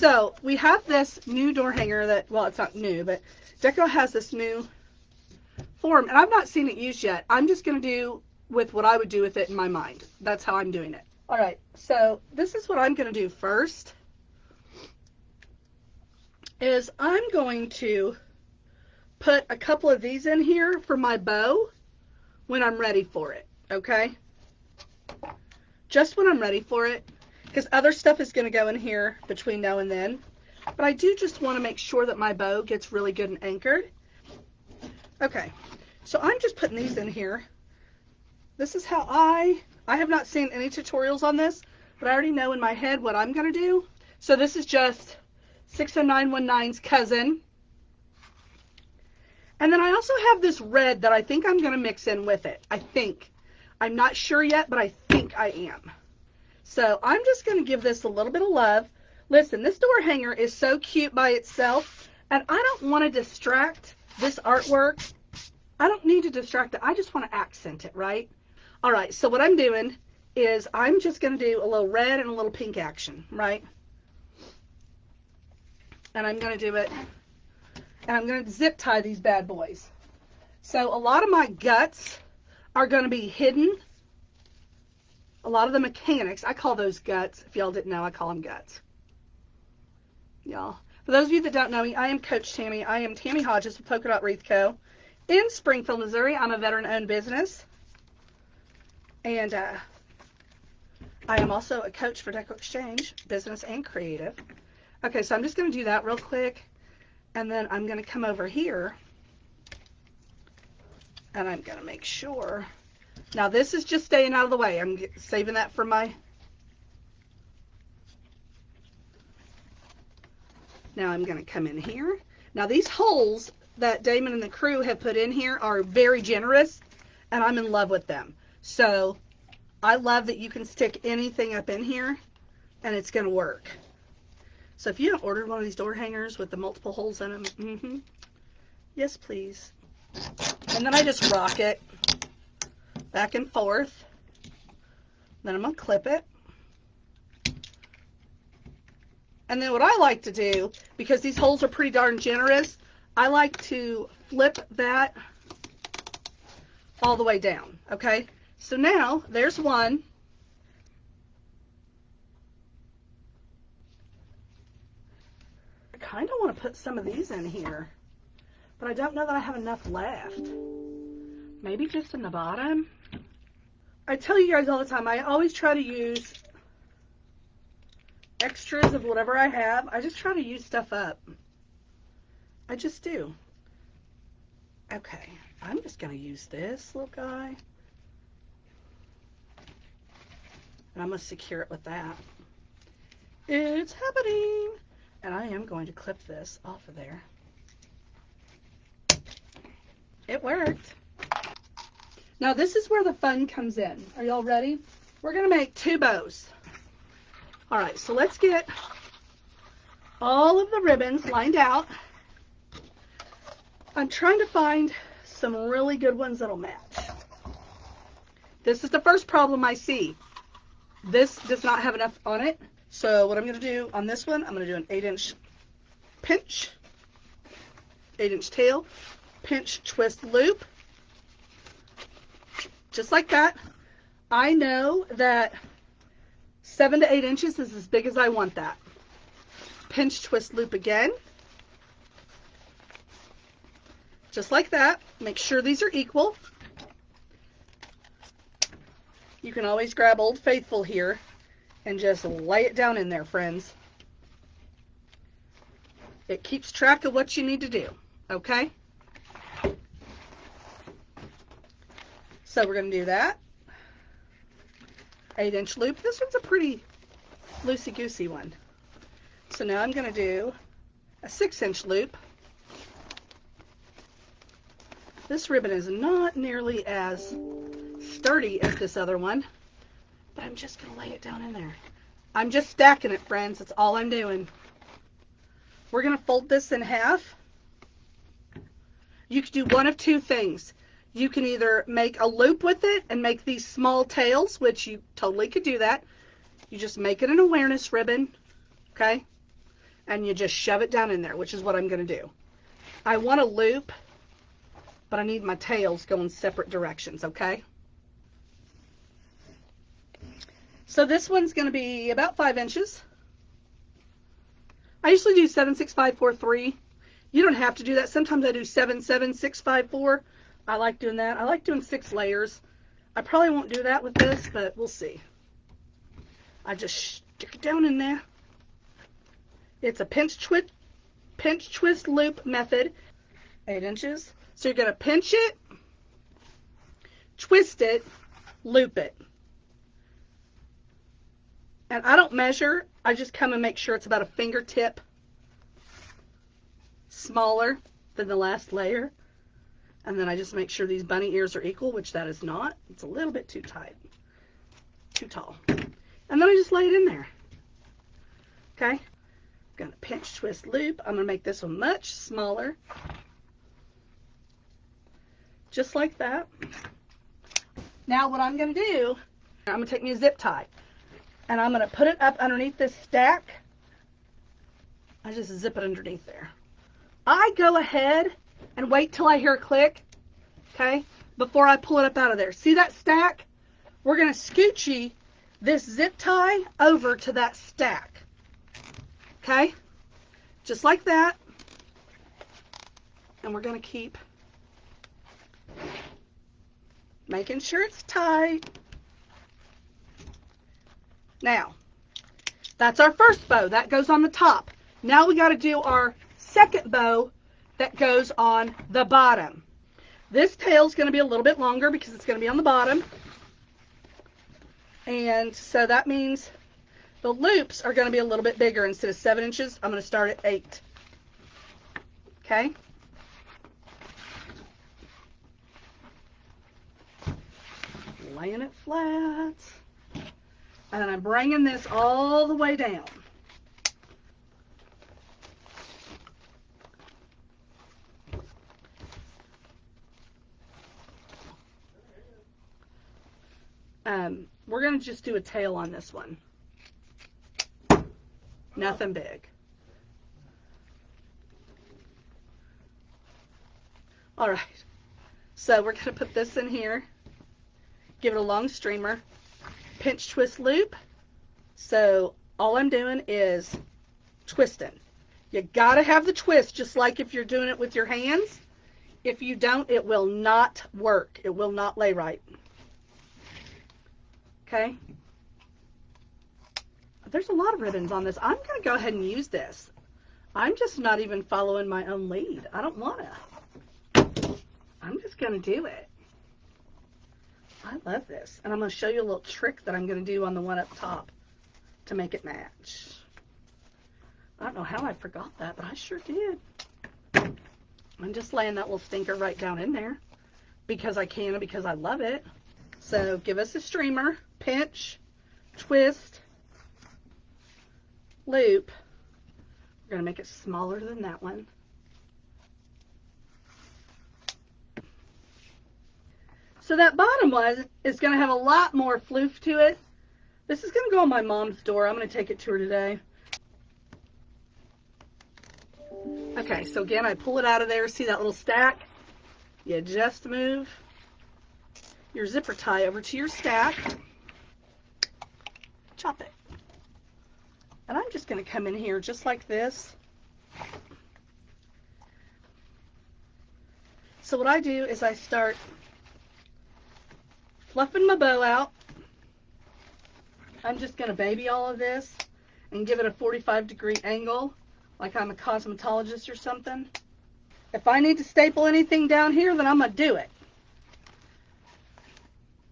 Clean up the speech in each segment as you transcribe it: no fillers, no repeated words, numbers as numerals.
So we have this new door hanger that, well, it's not new, but Deco has this new form, and I've not seen it used yet. I'm just going to do with what I would do with it in my mind. That's how I'm doing it. All right, so this is what I'm going to do first, is I'm going to put a couple of these in here for my bow when I'm ready for it, okay? Just when I'm ready for it, because other stuff is going to go in here between now and then. But I do just want to make sure that my bow gets really good and anchored. Okay, so I'm just putting these in here. This is how I have not seen any tutorials on this, but I already know in my head what I'm going to do. So this is just 60919's cousin. And then I also have this red that I think I'm going to mix in with it. I think. I'm not sure yet, but I think I am. So I'm just going to give this a little bit of love. Listen, this door hanger is so cute by itself, and I don't want to distract this artwork. I don't need to distract it. I just want to accent it, right? All right, so what I'm doing is I'm just going to do a little red and a little pink action, right? And I'm going to do it, and I'm going to zip tie these bad boys. So a lot of my guts are going to be hidden. A lot of the mechanics, I call those guts. If y'all didn't know, I call them guts. Y'all. For those of you that don't know me, I am Coach Tammy. I am Tammy Hodges with Polka Dot Wreath Co. in Springfield, Missouri. I'm a veteran-owned business. And I am also a coach for Decor Exchange, business and creative. Okay, so I'm just going to do that real quick. And then I'm going to come over here. And I'm going to make sure. Now, this is just staying out of the way. I'm saving that for my... Now, I'm going to come in here. Now, these holes that Damon and the crew have put in here are very generous, and I'm in love with them. So, I love that you can stick anything up in here, and it's going to work. So, if you haven't ordered one of these door hangers with the multiple holes in them, yes, please. And then I just rock it back and forth. Then I'm going to clip it. And then what I like to do, because these holes are pretty darn generous, I like to flip that all the way down, okay? So now, there's one. I kind of want to put some of these in here, but I don't know that I have enough left. Maybe just in the bottom. I tell you guys all the time, I always try to use extras of whatever I have. I just try to use stuff up. I just do. Okay, I'm just going to use this little guy. And I'm going to secure it with that. It's happening! And I am going to clip this off of there. It worked. Now this is where the fun comes in. Are y'all ready? We're going to make 2 bows. All right, so let's get all of the ribbons lined out. I'm trying to find some really good ones that'll match. This is the first problem I see. This does not have enough on it. So what I'm going to do on this one, I'm going to do an 8-inch pinch, 8-inch tail, pinch, twist, loop. Just like that. I know that 7 to 8 inches is as big as I want that. Pinch, twist, loop again. Just like that. Make sure these are equal. You can always grab Old Faithful here and just lay it down in there, friends. It keeps track of what you need to do, okay? So we're going to do that. 8-inch loop. This one's a pretty loosey-goosey one. So now I'm going to do a 6-inch loop. This ribbon is not nearly as sturdy as this other one, but I'm just going to lay it down in there. I'm just stacking it, friends. That's all I'm doing. We're going to fold this in half. You could do one of 2 things. You can either make a loop with it and make these small tails, which you totally could do that. You just make it an awareness ribbon, okay? and you just shove it down in there, which is what I'm going to do. I want a loop, but I need my tails going separate directions, okay? So this one's going to be about 5 inches. I usually do 7, 6, 5, 4, 3. You don't have to do that. Sometimes I do 7, 7, 6, 5, 4. I like doing that. I like doing 6 layers. I probably won't do that with this, but we'll see. I just stick it down in there. It's a pinch twist loop method. 8 inches. So you're going to pinch it, twist it, loop it. And I don't measure. I just come and make sure it's about a fingertip smaller than the last layer. And then I just make sure these bunny ears are equal, which that is not. It's a little bit too tight, too tall. And then I just lay it in there. Okay? I'm going to pinch, twist, loop. I'm going to make this one much smaller. Just like that. Now what I'm going to do, I'm going to take me a zip tie. And I'm going to put it up underneath this stack. I just zip it underneath there. I go ahead and wait till I hear a click, okay, before I pull it up out of there. See that stack? We're going to scoochie this zip tie over to that stack, okay, just like that. And we're going to keep making sure it's tight. Now, that's our first bow. That goes on the top. Now we got to do our second bow that goes on the bottom. This tail is going to be a little bit longer because it's going to be on the bottom. And so that means the loops are going to be a little bit bigger. Instead of 7 inches, I'm going to start at 8. Okay? Laying it flat. And then I'm bringing this all the way down. We're going to just do a tail on this one. Nothing big. All right. So we're going to put this in here. Give it a long streamer. Pinch, twist, loop. So all I'm doing is twisting. You got to have the twist, just like if you're doing it with your hands. If you don't, it will not work. It will not lay right. Okay? There's a lot of ribbons on this. I'm going to go ahead and use this. I'm just not even following my own lead. I don't want to. I'm just going to do it. I love this. And I'm going to show you a little trick that I'm going to do on the one up top to make it match. I don't know how I forgot that, but I sure did. I'm just laying that little stinker right down in there because I can and because I love it. So give us a streamer, pinch, twist, loop. We're going to make it smaller than that one. So that bottom one is going to have a lot more floof to it. This is going to go on my mom's door. I'm going to take it to her today. Okay, so again, I pull it out of there. See that little stack? You just move your zipper tie over to your stack. Chop it. And I'm just going to come in here just like this. So what I do is I start fluffing my bow out. I'm just going to baby all of this and give it a 45-degree angle like I'm a cosmetologist or something. If I need to staple anything down here, then I'm going to do it.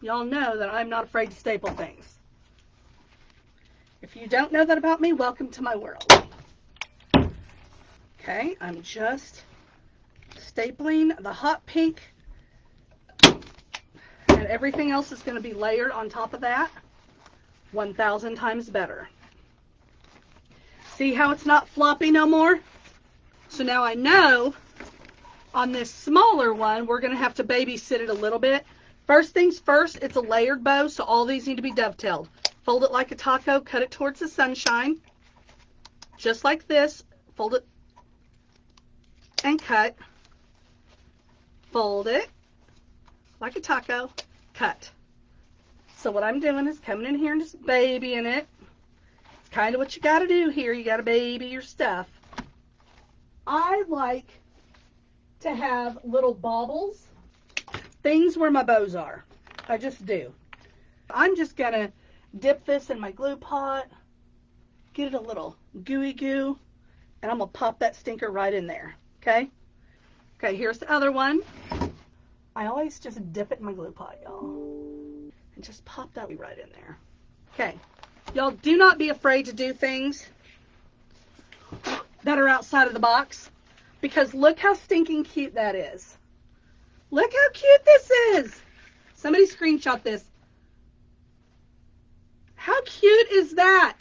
Y'all know that I'm not afraid to staple things. If you don't know that about me, welcome to my world. Okay, I'm just stapling the hot pink, and everything else is going to be layered on top of that 1,000 times better. See how it's not floppy no more? So now I know on this smaller one, we're going to have to babysit it a little bit. First things first, it's a layered bow, so all these need to be dovetailed. Fold it like a taco, cut it towards the sunshine. just like this. Fold it and cut. Fold it like a taco, cut. So what I'm doing is coming in here and just babying it. It's kind of what you got to do here. You got to baby your stuff. I like to have little baubles, things where my bows are. I just do. I'm just going to dip this in my glue pot, get it a little gooey goo, and I'm going to pop that stinker right in there, okay? Okay, here's the other one. I always just dip it in my glue pot, y'all, and just pop that right in there. Okay, y'all do not be afraid to do things that are outside of the box, because look how stinking cute that is. Look how cute this is. Somebody screenshot this. How cute is that?